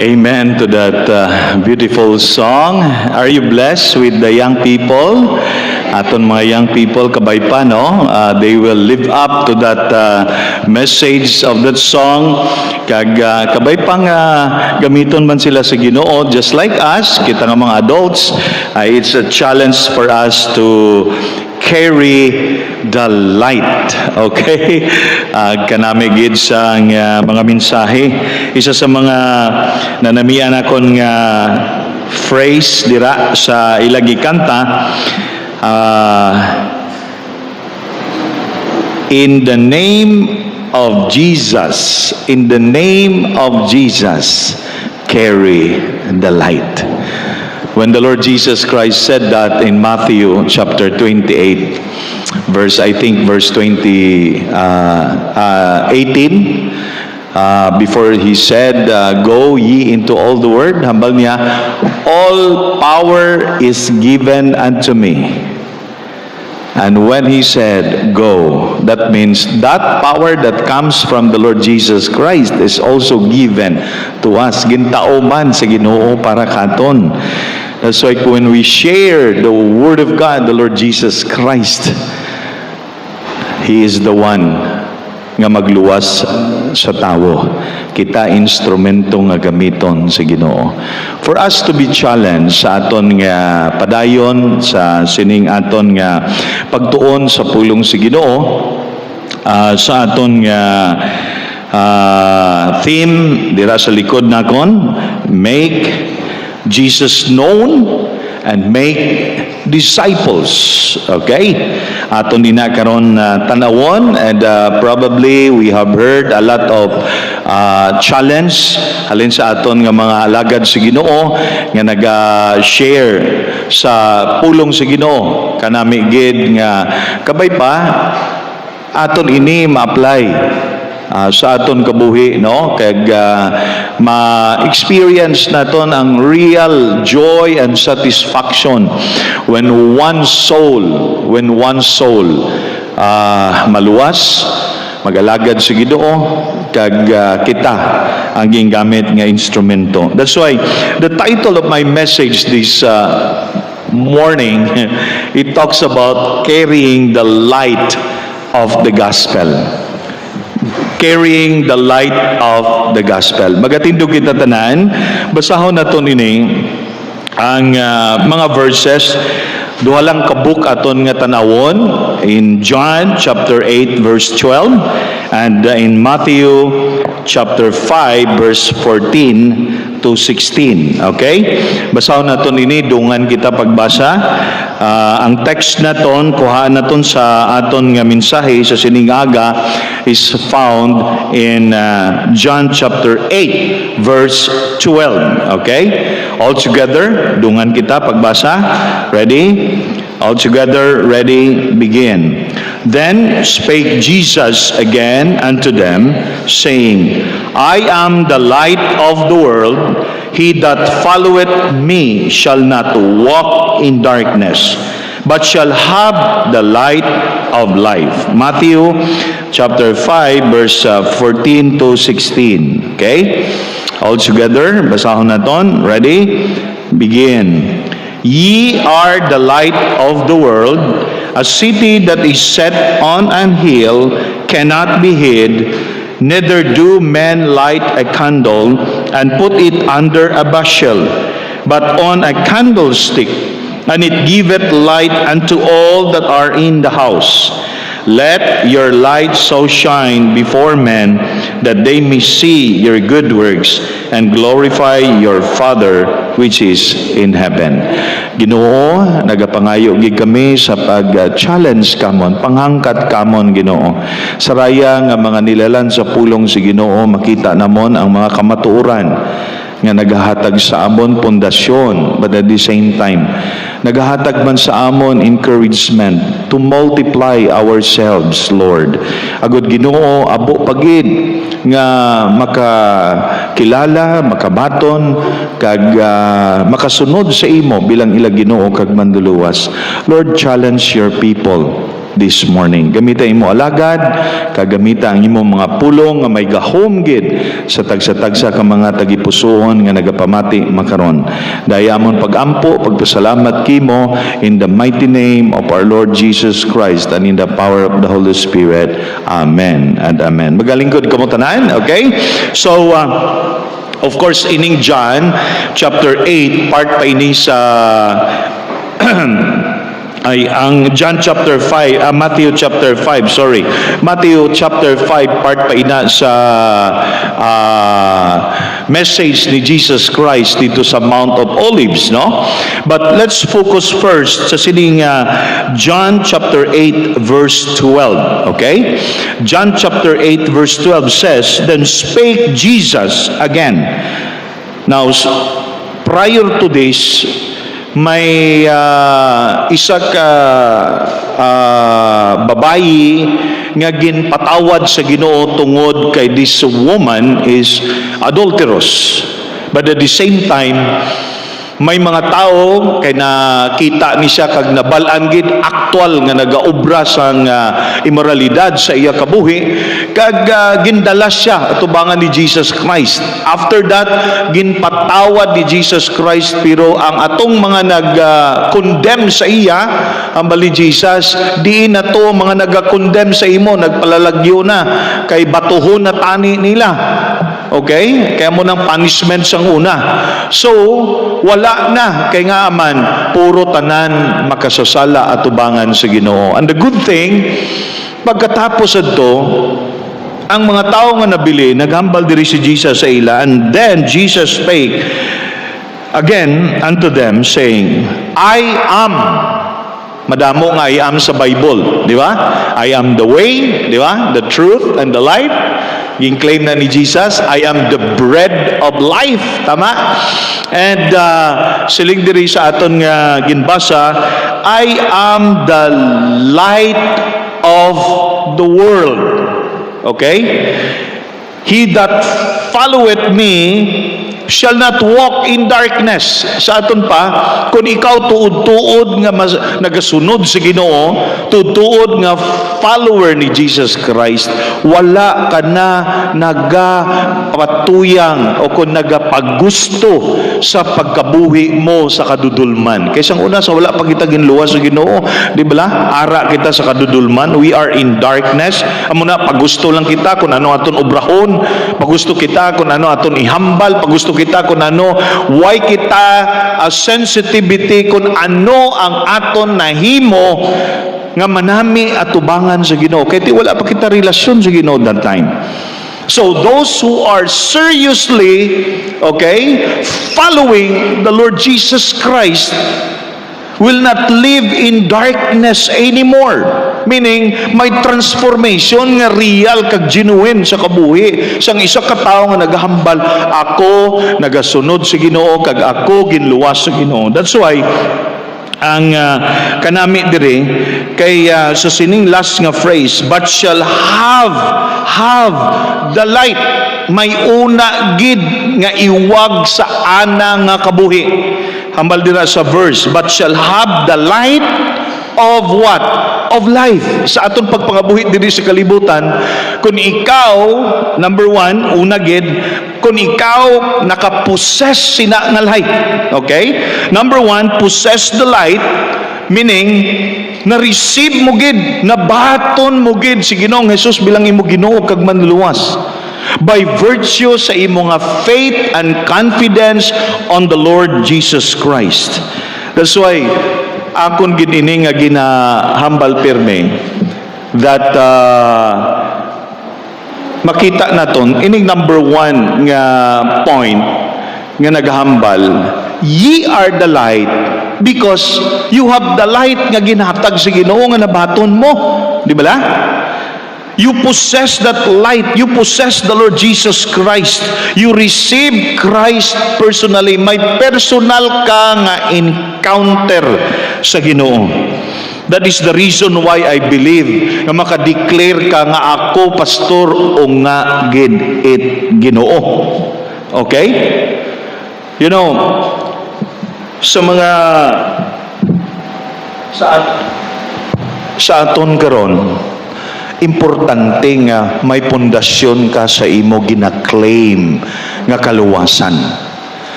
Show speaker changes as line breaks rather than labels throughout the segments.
Amen to that beautiful song. Are you blessed with the young people? Aton mga young people, kabay pa, no? They will live up to that message of that song. Kabay pa nga gamiton man sila sa Ginoo, just like us, kita nga mga adults, it's a challenge for us to carry the light. Okay? Kanami gid sa mga mensahe. Isa sa mga nanamian akon nga phrase dira sa ilagi kanta, in the name of Jesus, in the name of Jesus, carry the light. When the Lord Jesus Christ said that in Matthew chapter 28, verse 18, before he said, go ye into all the world, hambal niya, all power is given unto me. And when he said, go, that means that power that comes from the Lord Jesus Christ is also given to us. Gintao man sa Ginoo para katon. That's why when we share the Word of God, the Lord Jesus Christ, He is the one nga magluwas sa tao. Kita instrumento nga gamiton sa Ginoo. For us to be challenged sa aton nga padayon, sa sining aton nga pagtuon sa pulong sa Ginoo, sa aton nga theme dira sa likod nakon, make Jesus known and make disciples. Okay? Aton din na karon tanawon, and probably we have heard a lot of challenge halin sa aton nga mga alagad sa Ginoo nga naga-share sa pulong sa Ginoo. Kanami gid nga kabay pa aton ini ma-apply sa aton kabuhi, no? Kag ma-experience naton ang real joy and satisfaction when one soul maluwas, magalagad sa Ginoo, kag kita ang gingamit nga instrumento. That's why the title of my message this morning, it talks about carrying the light of the gospel. Carrying the light of the gospel. Magatindog kita tanan, basahon naton ini ang mga verses, duha lang kabuk aton nga tanawon in John chapter 8 verse 12 and in Matthew chapter 5 verse 14 to 16. Okay? Basahon naton ini, dungan kita pagbasa. Ang text naton, kuhaan naton sa aton nga mensahe sa siningaga is found in John chapter 8 verse 12. Okay? All together, dungan kita pagbasa. Ready? All together, ready, begin. Then spake Jesus again unto them, saying, I am the light of the world. He that followeth me shall not walk in darkness, but shall have the light of life. Matthew chapter 5, verse 14 to 16. Okay? All together, basahon naton. Ready? Begin. Ye are the light of the world. A city that is set on an hill cannot be hid, neither do men light a candle and put it under a bushel, but on a candlestick, and it giveth light unto all that are in the house. Let your light so shine before men that they may see your good works and glorify your Father which is in heaven. Ginoo, nagapangayo gid kami sa pag-challenge kamon, panghangkat kamon Ginoo. Saraya nga mga nilalan sa pulong si Ginoo, makita namon ang mga kamatuoran nga nagahatag sa amon pundasyon, but at the same time nagahatag man sa amon encouragement to multiply ourselves, Lord. Agud Ginoo, abo pagid nga makakilala, makabaton, kag makasunod sa imo bilang ilang Ginoo kag manduluwas. Lord, challenge your people this morning. Gamitan imo alagad, kagamita ang imo mga pulong nga may gahom gid sa tagsa-tagsa ka mga tagipusoon nga nagapamati makaron. Dayamon pagampo, pagpasalamat kimo in the mighty name of our Lord Jesus Christ and in the power of the Holy Spirit. Amen and amen. Magalingkod kamo tanan, okay? So of course ining John chapter 8 part pa ini sa ay ang John chapter 5, Matthew chapter 5, sorry. Matthew chapter 5 part pa ina sa message ni Jesus Christ dito sa Mount of Olives, no? But let's focus first sa sining John chapter 8 verse 12, okay? John chapter 8 verse 12 says, "Then spake Jesus again." Now, prior to this, may isa ka babayi nga ginpatawad sa Ginoo tungod kay this woman is adulterous. But at the same time, may mga tao kay nakita ni siya kag nabalaan gid aktual nga nagaobra sang immoralidad sa iya kabuhi kag gindala siya atubangan ni Jesus Christ. After that, ginpatawad ni Jesus Christ, pero ang atong mga nag-condemn sa iya, ang bali Jesus, diin na to mga nag-condemn sa imo, nagpalalagyo na kay batuhon na tani nila. Okay? Kaya mo ng punishment sang una. So, wala na. Kaya nga man, puro tanan makasasala at tubangan sa Ginoo. And the good thing, pagkatapos ito, ang mga tao nga nabili, naghambal diri si Jesus sa ila, and then Jesus spake again unto them, saying, I am. Madamo nga I am sa Bible, di ba? I am the way, di ba? The truth and the life. Yung claim na ni Jesus, I am the bread of life. Tama? And siling diri sa aton nga ginbasa, I am the light of the world. Okay? He that followeth me shall not walk in darkness. Sa aton pa, kung ikaw tuod-tuod nga nagasunod sa Ginoo, tuod-tuod nga follower ni Jesus Christ, wala ka na nagapatuyang o kung nagapagusto sa pagkabuhi mo sa kadudulman. Kaysa una sa wala pa kita ginluwas sa Ginoo, di ba? Ara kita sa kadudulman. We are in darkness. Amo na pagusto lang kita kung ano aton obrahon, pagusto kita kung ano aton ihambal, pagusto kita kung ano, why kita sensitivity kung ano ang aton nahimo nga manami at tubangan sa Ginoo. Kaya ti wala pa kita relasyon sa Ginoo that time. So those who are seriously, okay, following the Lord Jesus Christ will not live in darkness anymore. Meaning, may transformation nga real kag genuine sa kabuhi. Sang isa ka tawo nga naghambal, ako nagasunod sa Ginoo kag ako ginluwas sa Ginoo. That's why ang kanami diri kay sa sining last nga phrase, but shall have the light. May una gid nga iwag sa ana nga kabuhi. Hambal dira sa verse, but shall have the light of what? Of life. Sa aton pagpangabuhi diri sa kalibutan, kung ikaw, number one, una gid, kung ikaw nakapossess sina nga light. Okay? Number one, possess the light, meaning, na-receive mo gid, nabaton mo gid si Ginoong Jesus bilang imo Ginoo kag manluwas. By virtue sa imo nga faith and confidence on the Lord Jesus Christ. That's why akon gid ini nga ginahambal pirme that makita naton ining number one nga point nga naghambal, ye are the light because you have the light nga ginhatag sa Ginoo nga nabaton mo, di ba la? You possess that light. You possess the Lord Jesus Christ. You receive Christ personally. May personal ka nga encounter sa Ginoo. That is the reason why I believe na makadeclare ka nga ako pastor o nga gid it Ginoo. Okay? You know, sa aton karon, importante nga may pundasyon ka sa imo gina-claim nga kaluwasan.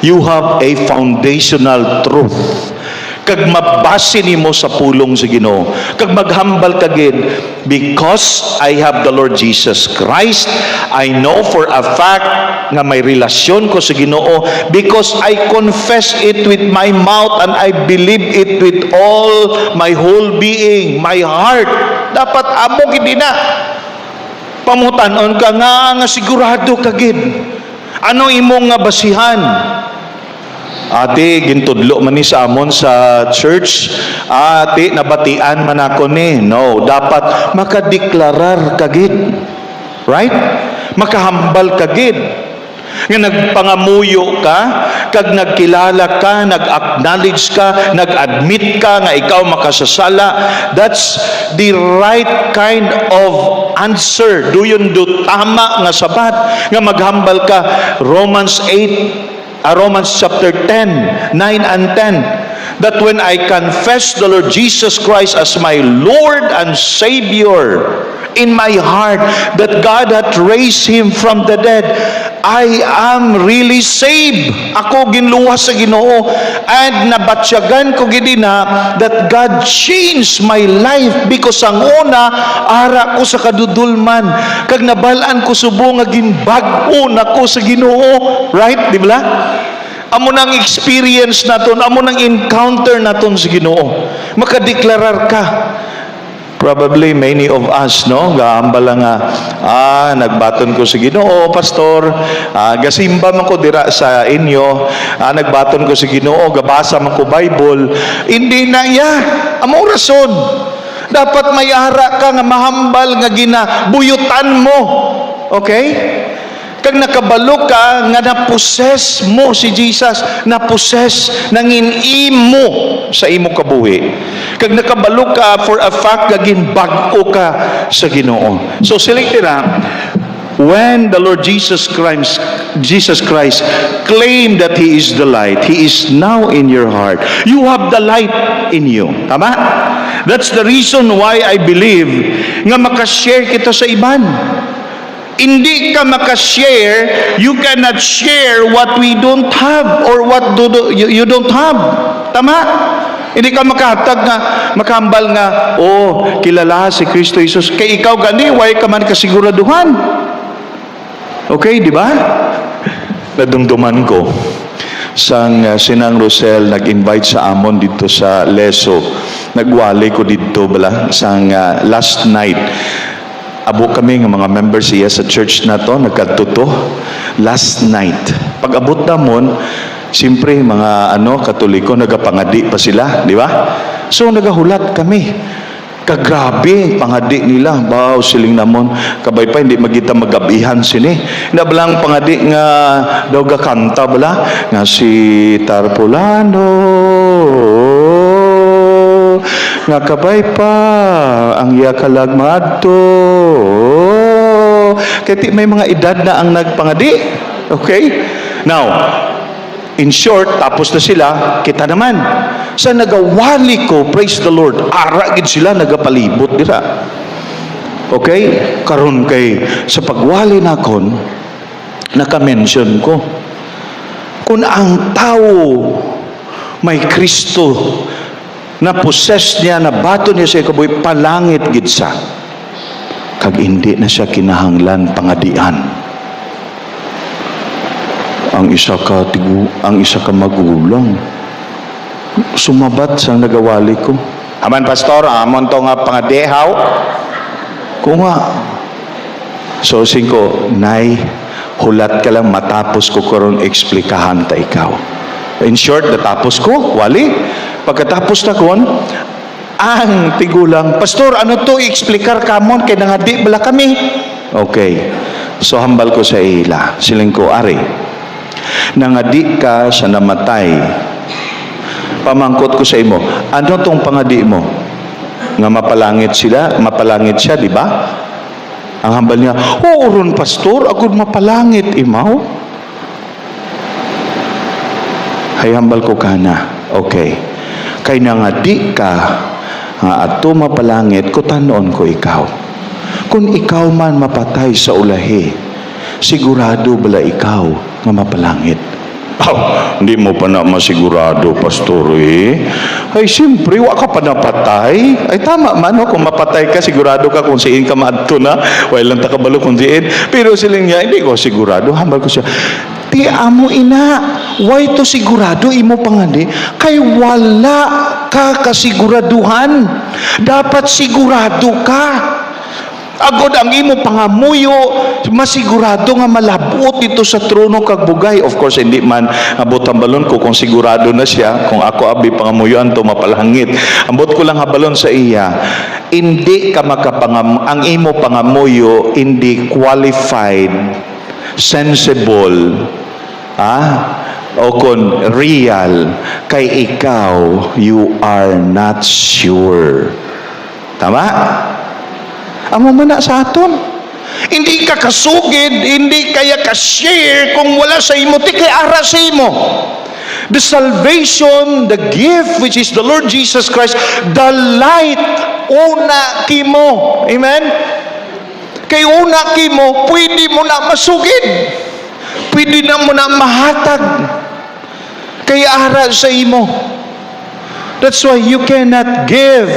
You have a foundational truth. Kag mabase nimo sa pulong sa Ginoo, kag maghambal ka gid, because I have the Lord Jesus Christ, I know for a fact nga may relasyon ko sa Ginoo, because I confess it with my mouth and I believe it with all my whole being, my heart. Dapat amo gid na pamutan-on ka nga sigurado ka gid. Ano imong nga basihan? Ate, gintudlo man ni sa amon sa church. Ate, nabatian man ako ni. No, dapat makadeklarar kagid. Right? Makahambal kagid. Nga nagpangamuyo ka, kag nagkilala ka, nag-acknowledge ka, nag-admit ka nga ikaw makasasala. That's the right kind of answer. Duyon do tama nga sabat. Nga maghambal ka. Romans chapter 10, 9 and 10. That when I confess the Lord Jesus Christ as my Lord and Savior in my heart, that God hath raised Him from the dead, I am really saved. Ako ginluwas sa Ginoo, and nabatsyagan ko gidina that God changed my life, because ang una ara ko sa kadudulman, kag nabalaan ko subo nga ginbag-o nako sa Ginoo. Right, di ba? Amo nang experience naton, amo nang encounter naton sa Ginoo. Makadeklarar ka. Probably many of us, no, gaambala nga, nagbaton ko sa Ginoo, pastor, gasimba man ko dira sa inyo, nagbaton ko sa Ginoo, gabasa man ko Bible. Hindi na amo rason. Dapat may ara ka nga mahambal nga ginabuyutan mo. Okay? Kag nakabalo ka nga naposes mo si Jesus, naposes nangin imo sa imo kabuhi. Kag nakabalo ka for a fact nga ginbag-o ka sa Ginoo. So select na, when the Lord Jesus Christ claimed that He is the light, He is now in your heart. You have the light in you. Tama? That's the reason why I believe nga makashare kita sa iban. Hindi ka makashare, you cannot share what we don't have or what you don't have. Tama? Hindi ka makahatag nga, makahambal nga, kilala si Kristo Jesus. Kay ikaw gani, why ka man kasiguraduhan? Okay, di ba? Nadumduman ko. Sang Sinang Rosel nag-invite sa amon dito sa Leso. Nagwali ko dito bala sang last night. Abo kami ng mga members siya sa church na to, nagkatuto last night. Pag abot namon, siyempre mga Katoliko nagapangadi pa sila, di ba? So nagahulat kami. Kagrabe pangadi nila, baw siling namon kabay pa hindi magita magabihan sini. Nabalang pangadi nga daw gakanta bala nga si Tarpulano nga kabay pa ang iya kalagmadto. Kaya may mga edad na ang nagpangadi. Okay? Now, in short, tapos na sila, kita naman. Sa nagawali ko, praise the Lord, aragid sila, nagapalibot dira. Okay? Karon kay, sa pagwali na kon, naka-mention ko, kung ang tao may Kristo, na possess niya, na bato niya sa ikabuhi, palangit gid sa. Kag hindi na siya kinahanglan pangadian. Ang isa ka magulang sumabat sa nagawali ko. Aman pastor, amon to nga pangadehaw. Ko nga. So singko, nay, hulat ka lang matapos ko karon eksplikahan ta ikaw. In short, natapos ko, wali. Pagkatapos na kon, ang tigulang, pastor, ano to, i-explikar kamon, kaya nangadi bala kami. Okay. So hambal ko sa ila, siling ko, ari, nangadi ka sa namatay, pamangkot ko sa imo, ano tong pangadi mo? Nga mapalangit siya, di ba? Ang hambal niya, ron pastor, agud mapalangit imaw. Hay hambal ko kana, okay. Kay nangadi ka
nga ato mapalangit, kutanon ko ikaw. Kung ikaw man mapatay sa ulahi, sigurado bala ikaw nga mapalangit. Hindi mo pa na masigurado, pastor, eh. Ay, siyempre, wa ka pa napatay. Ay, tama man, no? Kung mapatay ka, sigurado ka kung siin ka maadto na. Walang takabalo kung siin. Pero siling niya, hindi ko sigurado. Hambal ko siya, ti amo ina, why to sigurado imo pangani? Kay wala ka kasiguraduhan. Dapat sigurado ka. Agod ang imo pangamuyo, masigurado nga malabot ito sa trono kag bugay. Of course, hindi man abot ang balon ko kung sigurado na siya, kung ako abi pangamuyoan to mapalangit. Ambot ko lang habalon sa iya, hindi ka ang imo pangamuyo hindi qualified, sensible, o kon real, kay ikaw, you are not sure. Tama? Amo man na sa aton. Hindi ka kasugid, hindi kaya ka-share kung wala sa imo, ti kay ara sa imo. The salvation, the gift which is the Lord Jesus Christ, the light, una kimo. Amen? Kay una kimo, pwede mo na masugid. Pwede na mo na mahatag. Kay ara sa imo. That's why you cannot give.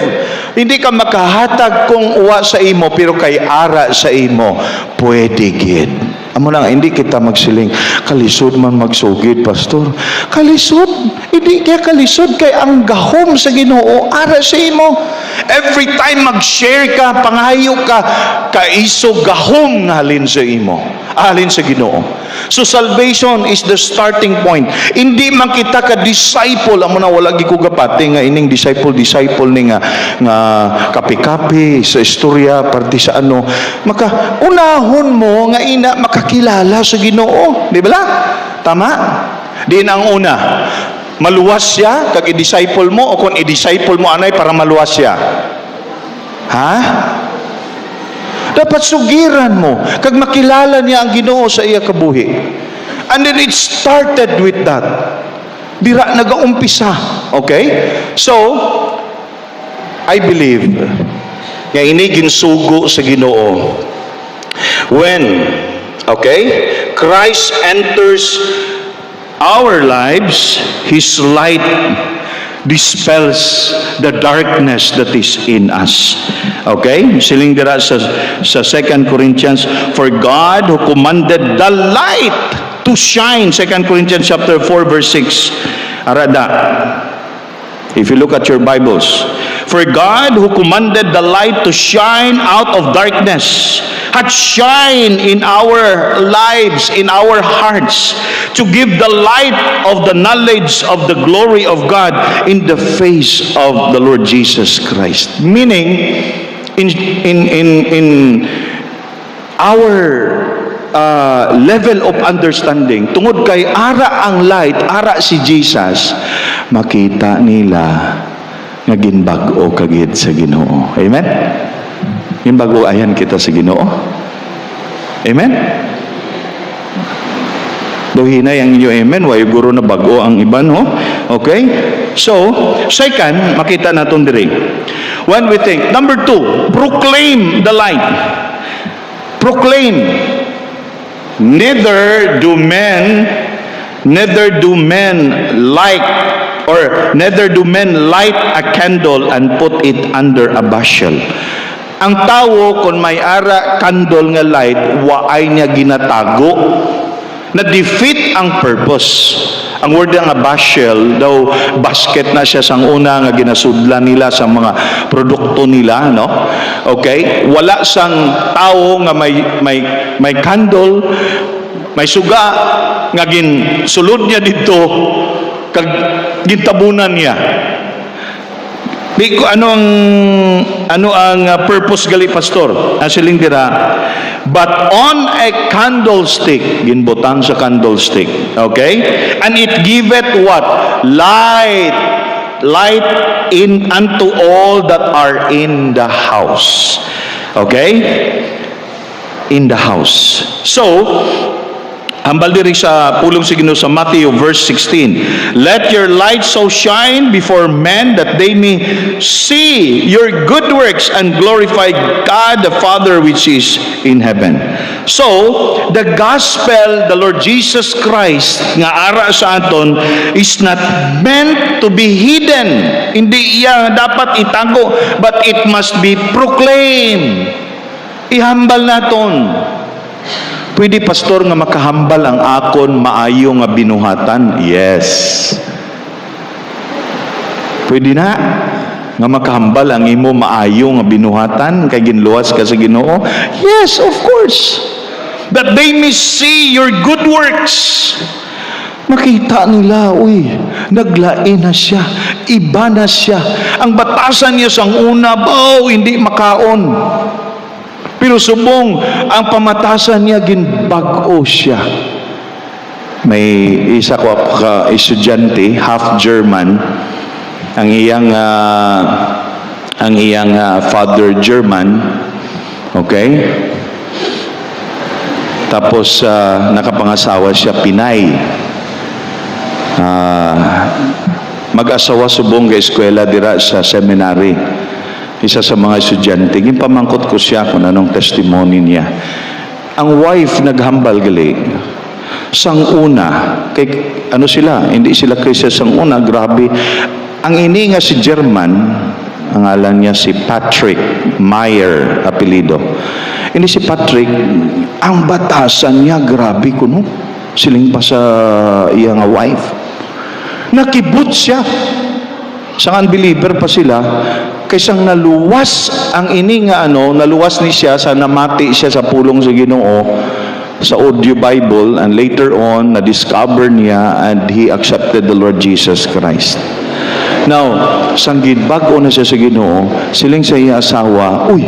Hindi ka makahatag kung uwa sa imo, pero kay ara sa imo, pwede gid. Amo lang, hindi kita magsiling, kalisod man magsugid, pastor. Kalisod, hindi kaya kalisod, kay ang gahom sa Ginoo, ara sa imo. Every time mag-share ka, pangayo ka, kaiso gahom nga halin sa imo, halin sa Ginoo. So salvation is the starting point. Hindi man kita ka disciple, amo na wala gi ko gapati nga ining disciple ni nga kapi-kapi sa istorya parte sa ano. Maka unahon mo nga ina makakilala sa Ginoo, di ba? Tama? Di na ang una. Maluwas siya kag i-disciple mo, o kung i-disciple mo anay para maluwas siya. Ha? Dapat sugiran mo kag makilala niya ang Ginoo sa iya kabuhi. And then it started with that. Dira nagaumpisa. Okay? So, I believe nga ini ginsugo sa Ginoo. When, okay, Christ enters our lives, His light dispels the darkness that is in us. Okay? Siling dira sa 2 Corinthians, for God who commanded the light to shine, 2 Corinthians chapter 4 verse 6. Arada. If you look at your Bibles, for God who commanded the light to shine out of darkness had shine in our lives, in our hearts, to give the light of the knowledge of the glory of God in the face of the Lord Jesus Christ. Meaning, in our level of understanding, tungod kay ara ang light, ara si Jesus, makita nila nga ginbag-o kagid sa Ginoo. Amen? Ginbag-o ayan kita sa Ginoo. Amen? Dohinay ang inyo amen, way guro na bago ang iba, no? Okay? So, second, makita naton diri. When we think, number 2, proclaim the light. Proclaim. Neither do men light a candle and put it under a bushel. Ang tawo kung may ara candle nga light, waay niya ginatago. Na-defeat ang purpose. Ang word nga bushel, daw basket na siya sang una nga ginasudlan nila sa mga produkto nila, no? Okay? Wala sang tao nga may candle, may suga nga sulod niya dito kag gintabunan niya. Di ko ano ang purpose gali pastor? Asiling dira, but on a candlestick, ginbutang sa candlestick, okay? And it giveth what? Light in unto all that are in the house. Okay? In the house. So,
Hambal diri sa pulong sa Ginoo sa Matthew verse 16. Let your light so shine before men that they may see your good works and glorify God the Father which is in heaven. So, the gospel, the Lord Jesus Christ nga ara sa aton is not meant to be hidden. Hindi iya dapat itago, but it must be proclaimed. Ihambal naton. Pwede pastor nga makahambal ang akon maayo nga binuhatan? Yes. Pwede na nga makahambal ang imo maayo nga binuhatan kay ginluwas ka sa Ginoo? Yes, of course. That they may see your good works. Makita nila, uy, naglain na siya, iba na siya. Ang batasan niya sang una, hindi makaon. Pero subong, ang pamatasan niya, ginbag-o siya. May isa ko ka estudyante, half German, ang iyang father German, okay? Tapos nakapangasawa siya Pinay. Mag-asawa subong ga eskwela dira sa seminary. Isa sa mga estudyante, ginpamangkot ko siya kung anong testimony niya. Ang wife naghambal gali. Sang una, kay ano sila, hindi sila Kristiyan sang una, grabe. Ang ini nga si German, ang alam niya si Patrick Meyer, apelido. Ini si Patrick, ang batasan niya, grabe kuno. Siling pa sa iyang wife. Nakibot siya. Sang unbeliever pa sila, kaysang naluwas ang ini nga naluwas ni siya sa namati siya sa pulong sa Ginoo sa audio Bible, and later on na-discover niya and he accepted the Lord Jesus Christ. Now, sang ginbag-o na siya sa Ginoo, siling sa iya asawa, uy,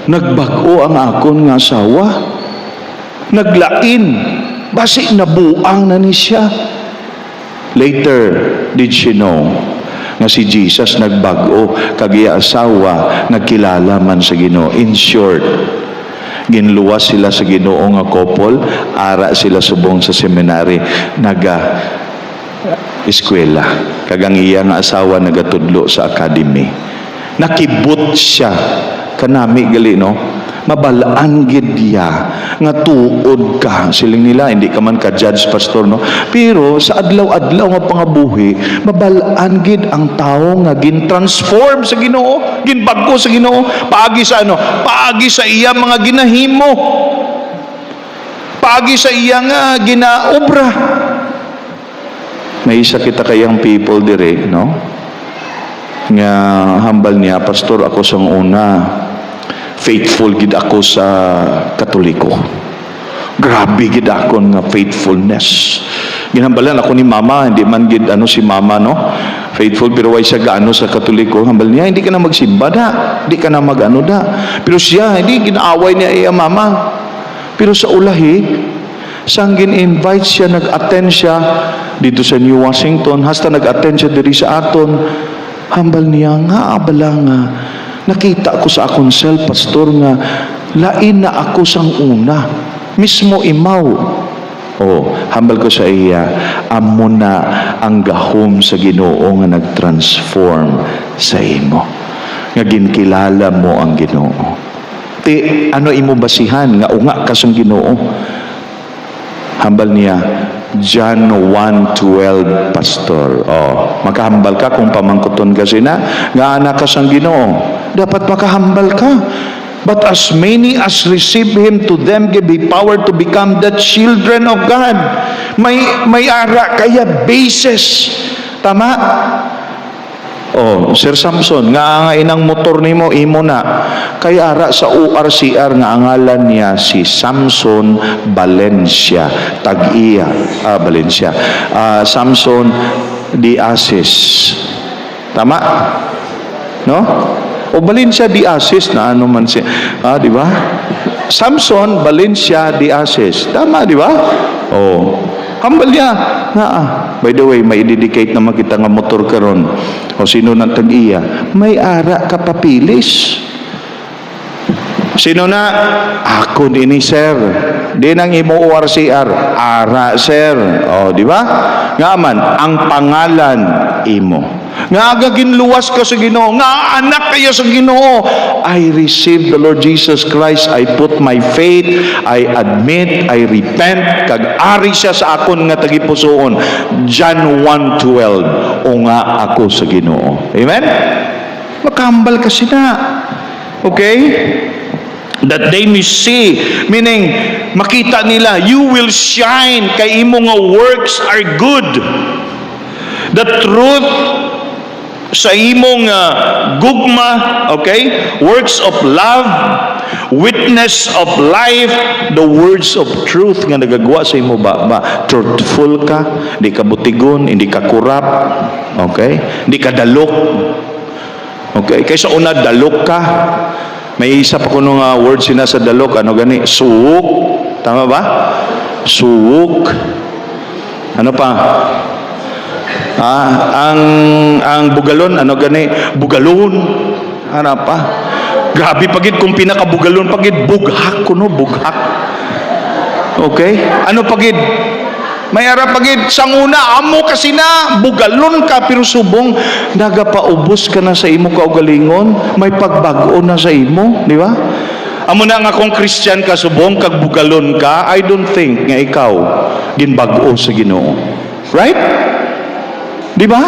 nagbag-o ang akon nga asawa. Naglain, basi nabuang na ni siya. Later, did she know nga si Jesus nagbago kag iya asawa nagkilala man sa Ginoo. In short, ginluwas sila sa Ginoo nga couple, ara sila subong sa seminary, naga eskwela, kag ang iya nga asawa nagatudlo sa academy. Nakibot siya kanami gali, no? Mabalaan gid ya nga tuod ka, siling nila hindi ka man ka judge pastor, no, pero sa adlaw-adlaw nga pangabuhi mabalaan gid ang tawo nga gin-transform sa Ginoo, ginbag-o sa Ginoo paagi sa paagi sa iya mga ginahimo, paagi sa iya nga ginaobra. May isa kita kayang people dire, no, nga hambal niya, pastor, ako sang una faithful gid ako sa Katoliko. Grabe gid ako nga faithfulness. Ginhambalan ako ni mama, hindi man gid si mama, no, faithful, pero way siya gaano sa Katoliko. Hambal niya, hindi ka na magsimba da, hindi ka na magano da. Pero siya, hindi ginaaway niya iya mama. Pero sa ulahi, sang gin-invite siya, nag-attend siya dito sa New Washington, hasta nag-attend siya diri sa aton. Hambal niya nga, abala nga, nakita ko sa akong self, pastor, nga lain na ako sang una, mismo imaw. Hambal ko sa iya, amo na ang gahom sa Ginoo nga nag-transform sa imo, nga ginkilala mo ang Ginoo. Ti ano imo basihan nga unga ka sang Ginoo? Hambal niya, John 1:12, pastor. Makahambal ka kung pamangkuton ka sina nga anak ka sang Ginoo. Dapat makahambal ka. But as many as receive Him, to them give He power to become the children of God. May ara kaya basis. Tama? Sir Samson, nga inang motor nimo imo na. Kay ara sa URCR nga angalan niya si Samson Valencia, tag-iya, Valencia. Samson de Asis. Tama? No? O Valencia de Asis na ano man siya. Di ba? Samson Valencia de Asis. Tama, di ba? Hambal niya. By the way, may dedicate naman kita nga motor karon. O sino nang tag-iya? May ara ka papilis. Sino na? Ako din, sir.
Di nang imo ORCR. Ara, sir. O, di ba? Nga man, ang pangalan imo. Nga agagin luwas ka sa Ginoo. Nga anak kayo sa Ginoo. I receive the Lord Jesus Christ. I put my faith. I admit. I repent. Kag-ari siya sa akon nga tagipusoon. John 1:12. O nga ako sa Ginoo. Amen? Makambal ka sina. Okay? That they may see, meaning makita nila, you will shine, kay imo nga works are good. The truth sa imong gugma, okay, works of love, witness of life, the words of truth nga nagagawa sa imo ba truthful ka, hindi ka butigon, hindi ka kurap, okay, hindi ka dalok, okay, kaysa una dalok ka. May isa pa kuno nga word sina sa dalok, ano gani? Suwok. Tama ba? Suwok. Ano pa? Ang bugalon, ano gani? Bugalon. Ano pa? Grabe pagid kung pinakabugalon pagid bughak kuno, bughak. Okay? Ano pagid? May ara pagid sanguna amo kasi na bugalon ka pero subong nagapaubos ka na sa imo kaugalingon, may pagbag-o na sa imo, di ba? Amo na nga kung Christian ka subong kag bugalon ka, I don't think nga ikaw ginbag-o sa Ginoo. Right? Di ba?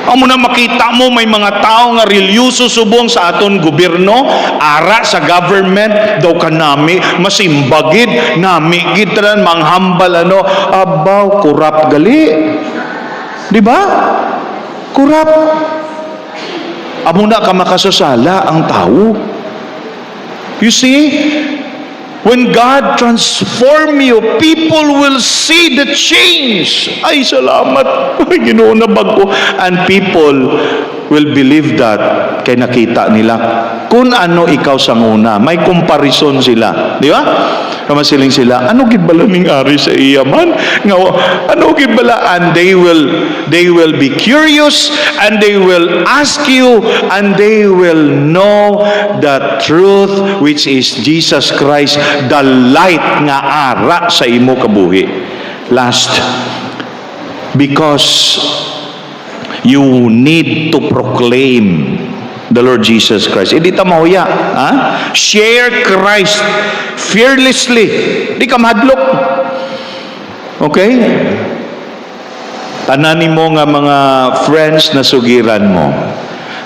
Amo na makita mo may mga tao nga relyoso subong sa aton gobyerno, ara sa government daw kanami masimbagid nami gid tanan manghambal ano, abaw kurap gali. Di ba? Kurap. Amo na ka makasasala ang tao. You see? When God transform you, people will see the change. Ay, salamat. Ay, Ginoo na bago. And people will believe that kay nakita nila kung ano ikaw sa nguna. May comparison sila. Di ba? Kamasiling sila, ano gid bala ning ari sa iya man? Nga, ano gid bala? And they will be curious and they will ask you and they will know the truth which is Jesus Christ, the light nga ara sa imo kabuhi. Last, because you need to proclaim the Lord Jesus Christ. Hindi ta mahuya. Ha? Share Christ fearlessly. Di ka mahadlok. Okay? Tanan mo nga mga friends na sugiran mo.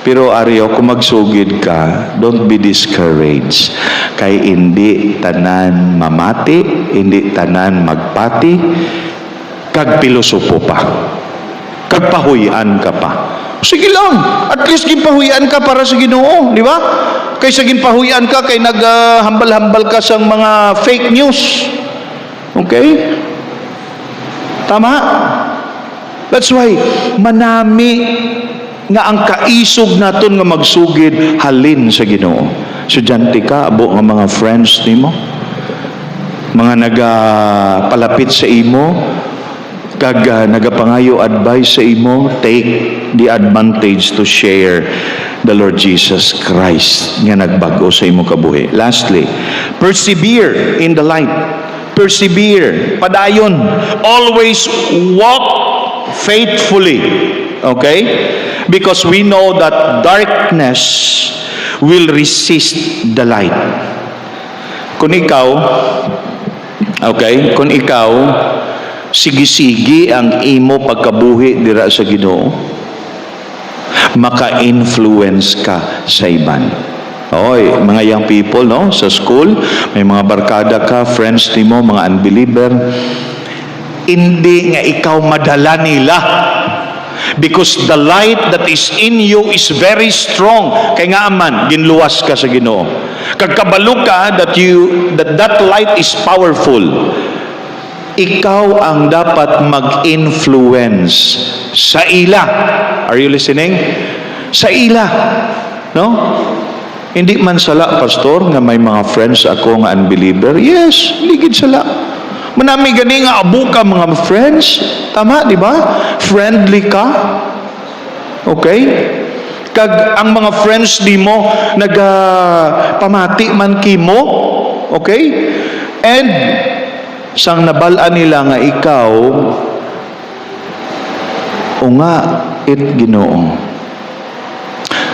Pero ariyo, kung magsugid ka, don't be discouraged. Kay hindi tanan mamati, hindi tanan magpati, kag pilosopo pa. Kag pahuyan ka pa. Sige lang, at least ginpahuyan ka para sa Ginoo, di ba? Kaysa ginpahuyan ka kay naghambal-hambal ka sa mga fake news. Okay? Tama? That's why manami nga ang kaisog naton nga magsugid halin sa Ginoo. Estudyante ka, abo nga mga friends nimo, mga nagapalapit sa imo, kag nagapangayo advice sa imo, take the advantage to share the Lord Jesus Christ nga nagbago sa imo kabuhi. Lastly, persevere in the light. Persevere, padayon, always walk faithfully. Okay? Because we know that darkness will resist the light. Kung ikaw, okay, kung ikaw sige-sige ang imo pagkabuhi dira sa Ginoo, maka-influence ka sa iban. Oy, mga young people, no, sa school, may mga barkada ka, friends nimo, mga unbeliever, hindi nga ikaw madala nila. Because the light that is in you is very strong. Kaya nga man, ginluwas ka sa Ginoo. Kagkabalo ka that light is powerful. Ikaw ang dapat mag-influence sa ila. Are you listening? Sa ila. No? Hindi man sala, pastor, nga may mga friends ako nga unbeliever. Yes, ligid sala. Manami gani nga abo ka mga friends. Tama, di ba? Friendly ka. Okay? Kag ang mga friends di mo pamati man kimo, Okay? And sang nabalaan nila nga ikaw, o nga, Ginoo,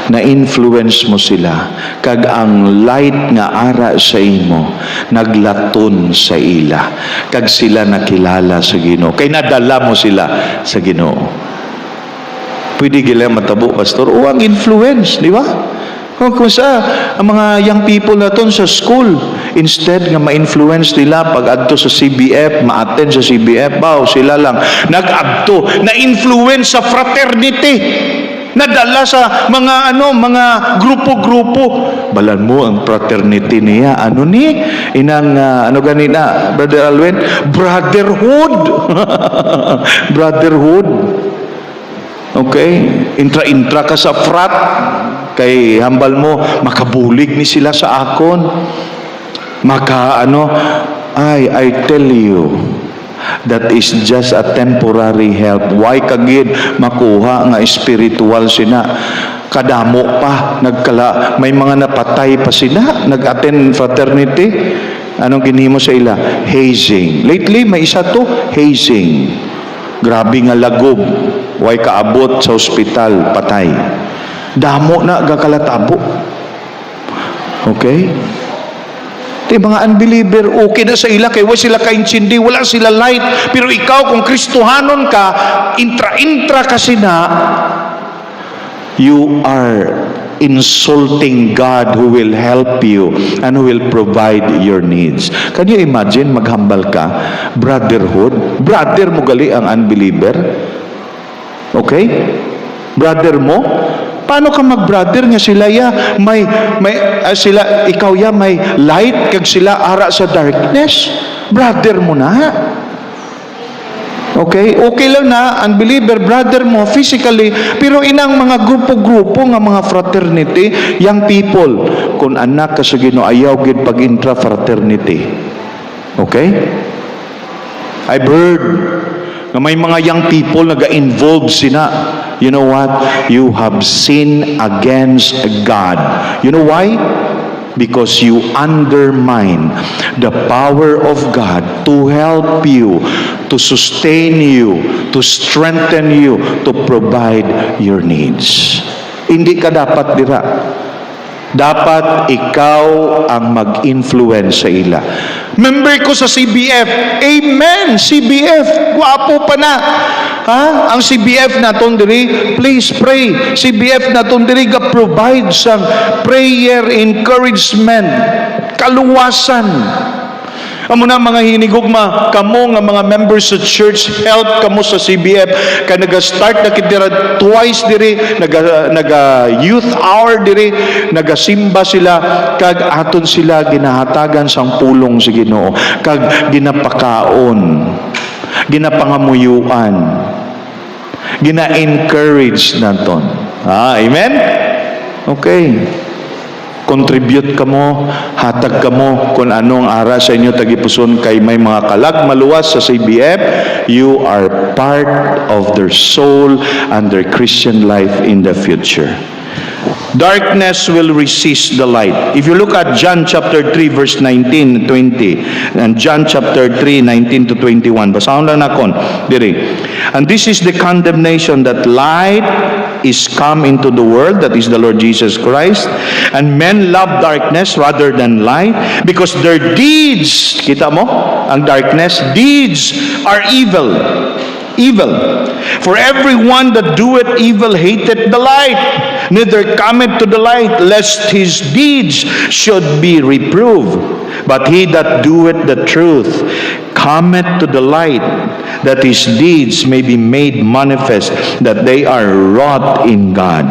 na-influence mo sila, kag ang light nga ara sa imo, naglaton sa ila, kag sila nakilala sa Ginoo. Kay nadala mo sila sa Ginoo. Pwede gila matabo, pastor, o ang influence, di ba? Kung sa ang mga young people na ton sa school, instead nga ma-influence nila pag adto sa CBF, ma-attend sa CBF, sila lang nag-adto, na-influence sa fraternity, nadala sa mga grupo-grupo. Balan mo ang fraternity niya, inang ganina, Brother Alwin, brotherhood. Brotherhood. Okay? Intra-intra ka sa frat, kay hambal mo, makabulig ni sila sa akon. I tell you, that is just a temporary help. Why kagid makuha nga spiritual sina? Kadamo pa, may mga napatay pa sila, nag-attend fraternity. Anong ginhimo sa ila? Hazing. Lately, may isa to, hazing. Grabe nga lagob. Why kaabot sa ospital, patay. Damo na gakalatabo. Okay? Ito mga unbeliever, okay na sa ila, kaya wala sila kaintindi, wala sila light. Pero ikaw, kung Kristohanon ka, intra-intra kasi na, you are insulting God who will help you and who will provide your needs. Can you imagine, maghambal ka, brotherhood? Brother mo gali ang unbeliever? Okay? Brother mo? Paano ka mag-brother nga sila ikaw may light kag sila ara sa darkness? Brother mo na. Okay? Okay lang na unbeliever brother mo physically, pero inang mga grupo-grupo nga mga fraternity, young people, kung anak ka sa Ginoo, ayaw gid pag intra fraternity. Okay? I've heard na may mga young people nag-involve sina. You know what? You have sinned against God. You know why? Because you undermine the power of God to help you, to sustain you, to strengthen you, to provide your needs. Hindi ka dapat dira. Dapat ikaw ang mag-influence sa ila. Member ko sa CBF. Amen! CBF. Guwapo pa na. Ang CBF naton diri, please pray. CBF naton diri ga-provide sa prayer, encouragement, kaluwasan. Amo na mga hinigugma, kamo nga mga members sa church, help kamo sa CBF. Kaya naga-start na kitira twice diri, naga-youth hour diri, nagasimba sila, kag aton sila ginahatagan sang pulong sa Ginoo, kag ginapakaon, ginapangamuyuan, gina-encourage naton. Amen? Okay. Contribute kamo, hatag kamo kung anong ara sa inyo tagipuson, kay may mga kalag maluwas sa CBF. You are part of their soul and their Christian life in the future. Darkness will resist the light. If you look at John chapter 3 verse 19 20 and John chapter 3 19 to 21, basahon lang nakon diri. And this is the condemnation, that light is come into the world, that is the Lord Jesus Christ, and men love darkness rather than light, because their deeds, kita mo ang darkness, deeds are evil. For everyone that doeth evil hateth the light, neither cometh to the light, lest his deeds should be reproved. But he that doeth the truth cometh to the light, that his deeds may be made manifest, that they are wrought in God.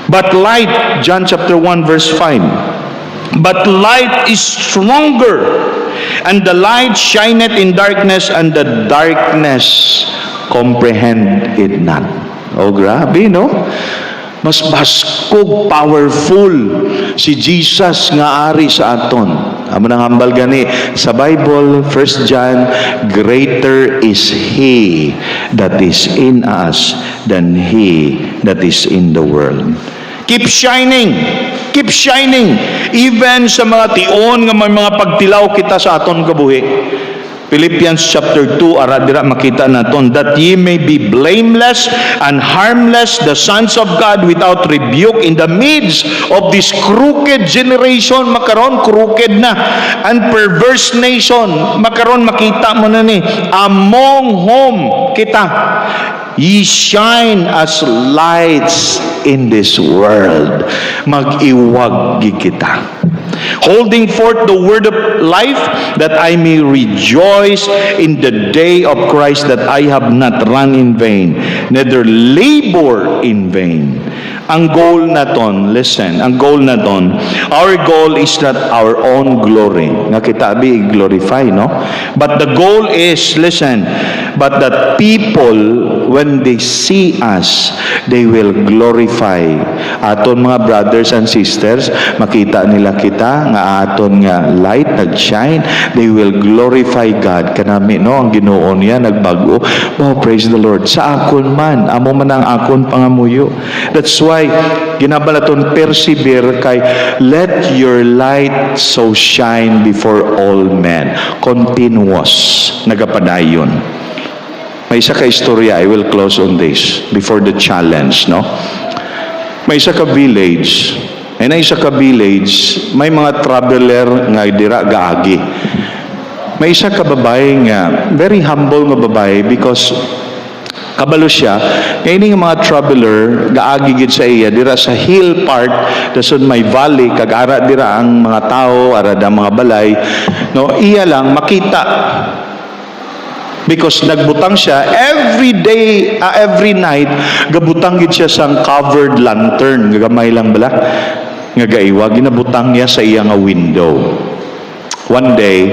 But light, John chapter 1 verse 5, but light is stronger, and the light shineth in darkness, and the darkness comprehend it not. Oh, grabe, no? Mas baskog, powerful si Jesus nga ari sa aton. Amo nang hambal gani sa Bible, 1 John, greater is He that is in us than he that is in the world. Keep shining.
keep shining even sa mga tion nga may mga pagtilaw kita sa aton kabuhi. Philippians chapter 2, ara dira makita naton, that ye may be blameless and harmless, the sons of God without rebuke in the midst of this crooked generation. Makaron crooked na, and perverse nation. Makaron makita mo na ni, among whom kita ye shine as lights in this world. Mag-iwag kita, holding forth the word of life, that I may rejoice in the day of Christ, that I have not run in vain, neither labor in vain. Ang goal naton, listen, ang goal naton, our goal is not our own glory. Nga kita be glorify, no? But the goal is, listen, but that people, when they see us, they will glorify aton mga brothers and sisters. Makita nila kita nga aton nga light nagshine, they will glorify God. Kanami, no, ang Ginoo niya nagbago. Oh, praise the Lord. Sa akon man, amo man ang akon pangamuyo. That's why ginabalaton persevere kay let your light so shine before all men. Continuous nagapadayon. May isa ka istorya, I will close on this before the challenge, no? May isa ka village, ay isa ka village, may mga traveler nga dira gaagi. May isa ka babae nga, very humble nga babae, because kabalo siya, kaya ini nga mga traveler, gaagi gid sa iya, dira sa hill part, dason may valley, kag-ara dira ang mga tao, arada mga balay, no, iya lang makita. Because nagbutang siya every day, every night, gabutang gid siya sang covered lantern, gagamay lang bala, nga gaiwa, ginabutang niya sa iya nga window. One day,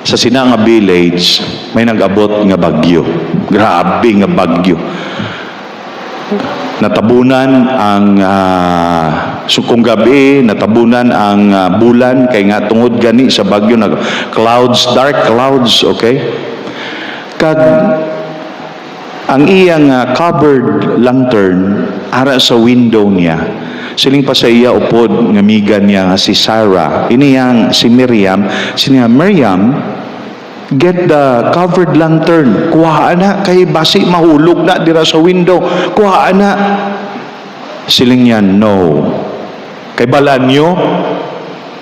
sa sina nga village, may nag-abot nga bagyo. Grabe nga bagyo. Natabunan ang sukong gabi, natabunan ang bulan, kay nga tungod gani sa bagyo, clouds, dark clouds, okay? Kag ang iyang covered lantern ara sa window niya, siling pa sa iya upod nga miga niya nga si Sarah, iniyang si Miriam, siniya Miriam, get the covered lantern, kuhaan na kay basi mahulog na dira sa window, kuhaan na. Siling niya, no, kay balaan nyo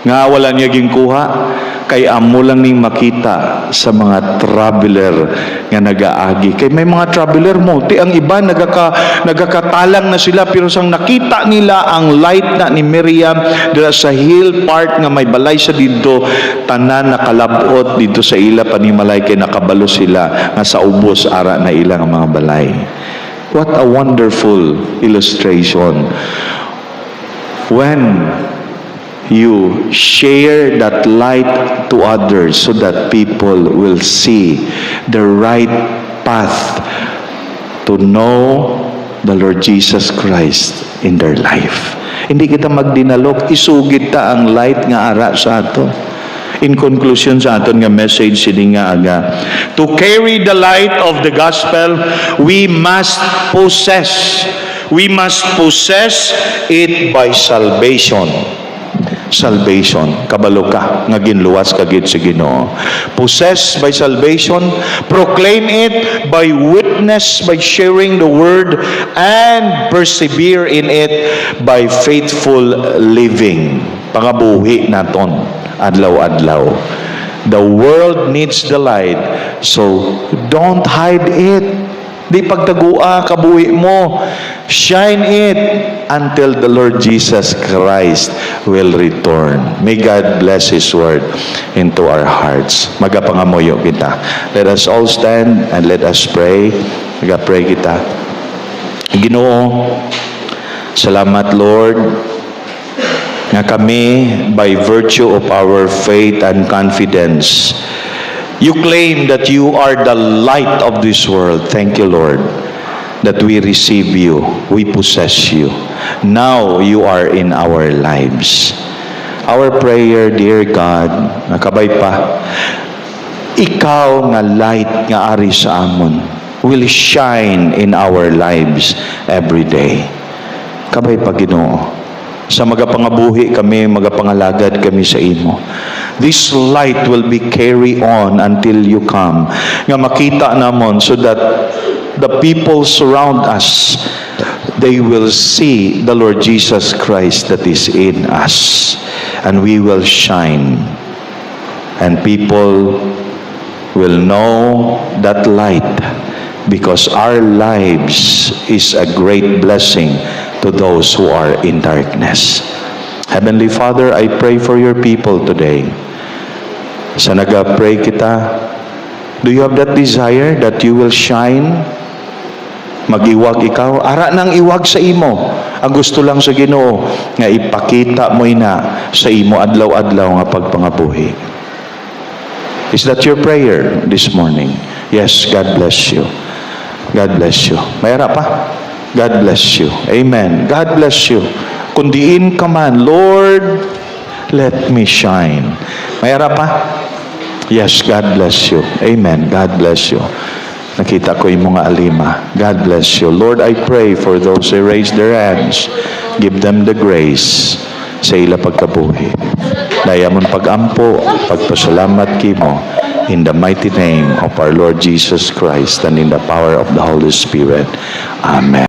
nga wala niya gingkuha, kay amo lang ning makita sa mga traveler nga nagaagi. Kay may mga traveler mo, ti ang iba nagakatalang na sila, pero sang nakita nila ang light na ni Miriam dira sa hill part nga may balay sa dito, tanan nakalabot dito sa ila panimalay, kay nakabalo sila nga sa ubos ara na ilang mga balay. What a wonderful illustration. When you share that light to others so that people will see the right path to know the Lord Jesus Christ in their life. Hindi kita magdinalok, isugid ta ang light nga ara sa ato. In conclusion sa aton nga message sini nga aga, to carry the light of the gospel, we must possess it by salvation. Salvation, kabalo ka nga ginluwas ka gid sa Ginoo. Possessed by salvation, proclaim it by witness, by sharing the word, and persevere in it by faithful living. Pangabuhi naton adlaw-adlaw. The world needs the light, so don't hide it. Di pagtagua kabuhi mo, shine it until the Lord Jesus Christ will return. May God bless His word into our hearts. Magapangamoyo kita. Let us all stand and let us pray. Magapray kita. Ginoo, salamat Lord, nga kami by virtue of our faith and confidence, you claim that you are the light of this world. Thank you, Lord, that we receive you, we possess you. Now you are in our lives. Our prayer, dear God, nakabay pa, ikaw nga light nga ari sa amon will shine in our lives every day. Kabay pa Ginoo,
sa magapangabuhi kami, magapangalagad kami sa imo. This light will be carry on until you come. Nga makita namon so that the people surround us, they will see the Lord Jesus Christ that is in us. And we will shine. And people will know that light because our lives is a great blessing to those who are in darkness. Heavenly Father, I pray for your people today. Sa nag-pray kita, do you have that desire that you will shine? Mag-iwag ikaw? Ara nang iwag sa imo. Ang gusto lang sa Ginoo nga ipakita mo ina sa imo adlaw-adlaw nga pagpangabuhi. Is that your prayer this morning? Yes, God bless you. God bless you. Mayara pa? God bless you. Amen. God bless you. Kung diin ka man, Lord, let me shine. Mayara pa? Yes, God bless you. Amen. God bless you. Nakita ko yung mga alima. God bless you. Lord, I pray for those who raise their hands. Give them the grace sa ila pagkabuhi. Dayamon pagampo, pagpasalamat kimo in the mighty name of our Lord Jesus Christ and in the power of the Holy Spirit. Amen.